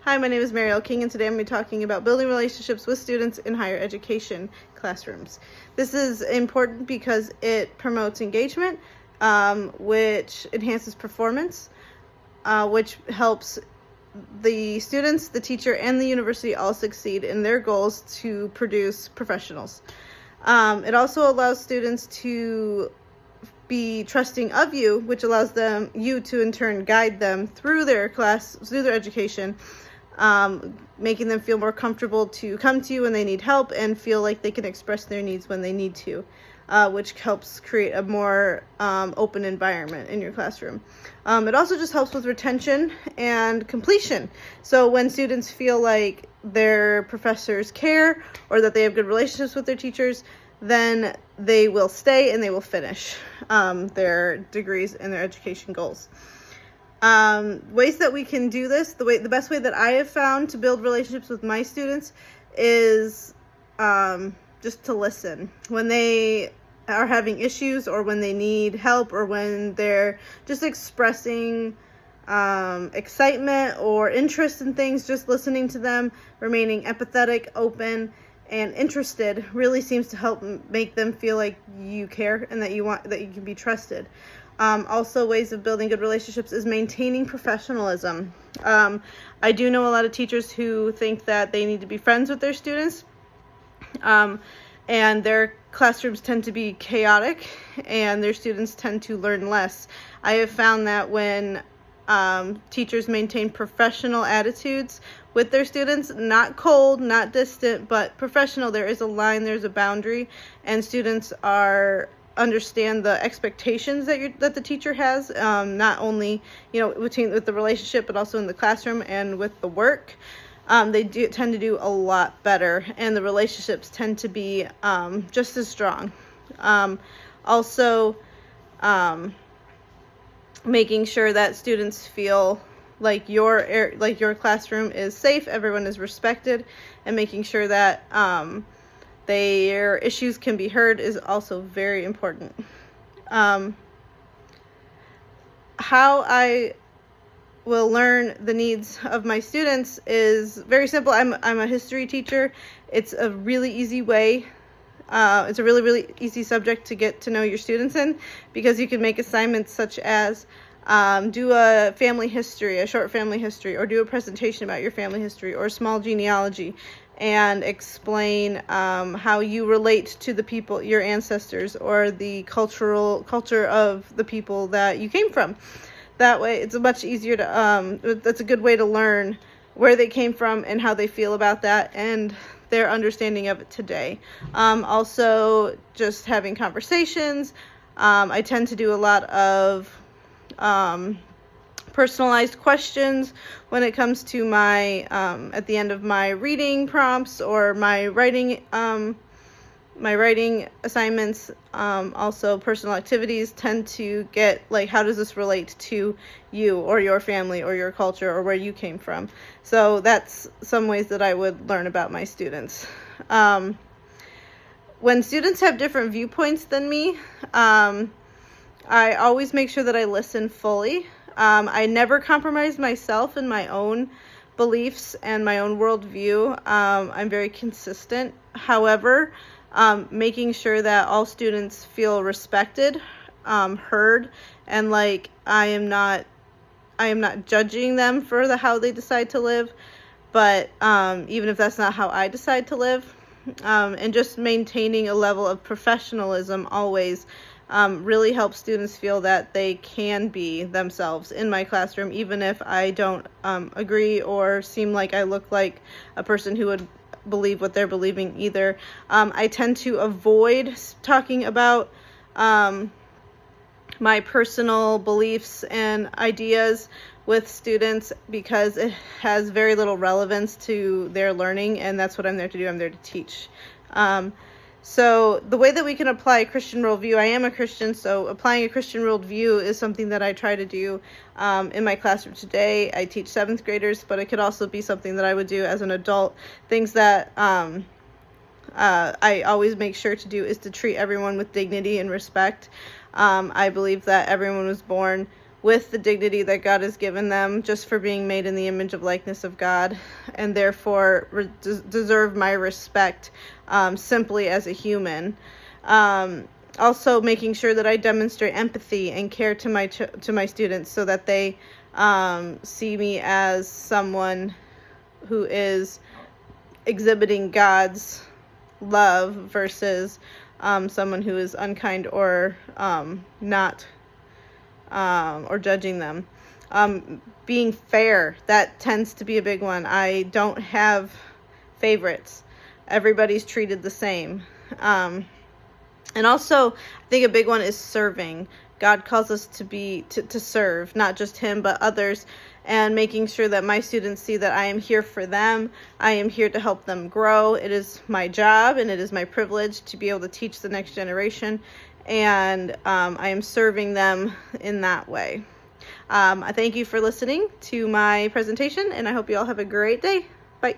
Hi, my name is Marielle King, and today I'm going to be talking about building relationships with students in higher education classrooms. This is important because it promotes engagement, which enhances performance, which helps the students, the teacher, and the university all succeed in their goals to produce professionals. It also allows students to be trusting of you, which allows you to in turn guide them through their education, making them feel more comfortable to come to you when they need help and feel like they can express their needs when they need to, which helps create a more open environment in your classroom. It also just helps with retention and completion. So when students feel like their professors care or that they have good relationships with their teachers, then they will stay and they will finish their degrees and their education goals. Ways that we can do this, the best way that I have found to build relationships with my students is just to listen. When they are having issues or when they need help or when they're just expressing excitement or interest in things, just listening to them, remaining empathetic, open, and interested really seems to help make them feel like you care and that you can be trusted. Also, ways of building good relationships is maintaining professionalism. I do know a lot of teachers who think that they need to be friends with their students, and their classrooms tend to be chaotic and their students tend to learn less. I have found that when teachers maintain professional attitudes with their students, not cold, not distant, but professional, there is a line, there's a boundary, and students understand the expectations that the teacher has, not only with the relationship, but also in the classroom and with the work. They tend to do a lot better, and the relationships tend to be just as strong. Also, making sure that students feel like your classroom is safe, everyone is respected, and making sure that their issues can be heard is also very important. How I will learn the needs of my students is very simple. I'm a history teacher. It's a really easy way. It's a really easy subject to get to know your students in, because you can make assignments such as do a short family history, or do a presentation about your family history, or a small genealogy, and explain how you relate to the people, your ancestors, or the culture of the people that you came from. That way, it's a much easier that's a good way to learn where they came from and how they feel about that and their understanding of it today. Also, just having conversations. I tend to do a lot of personalized questions when it comes to my at the end of my reading prompts or my writing assignments. Also, personal activities tend to get like, how does this relate to you or your family or your culture or where you came from? So that's some ways that I would learn about my students. When students have different viewpoints than me, I always make sure that I listen fully. I never compromise myself in my own beliefs and my own worldview. I'm very consistent. However, making sure that all students feel respected, heard, and like I am not judging them for how they decide to live, but even if that's not how I decide to live, and just maintaining a level of professionalism always really helps students feel that they can be themselves in my classroom, even if I don't agree or seem like I look like a person who would believe what they're believing either. I tend to avoid talking about my personal beliefs and ideas with students because it has very little relevance to their learning, and that's what I'm there to do. I'm there to teach. So the way that we can apply a Christian worldview, I am a Christian, so applying a Christian worldview is something that I try to do in my classroom today. I teach 7th graders, but it could also be something that I would do as an adult. Things that I always make sure to do is to treat everyone with dignity and respect. I believe that everyone was born with the dignity that God has given them just for being made in the image of likeness of God, and therefore deserve my respect simply as a human. Also making sure that I demonstrate empathy and care to my students, so that they see me as someone who is exhibiting God's love versus someone who is unkind or not or judging them. Being fair, that tends to be a big one. I don't have favorites. Everybody's treated the same. And also, I think a big one is serving. God calls us to serve, not just Him, but others, and making sure that my students see that I am here for them. I am here to help them grow. It is my job and it is my privilege to be able to teach the next generation, and I am serving them in that way. I thank you for listening to my presentation, and I hope you all have a great day. Bye.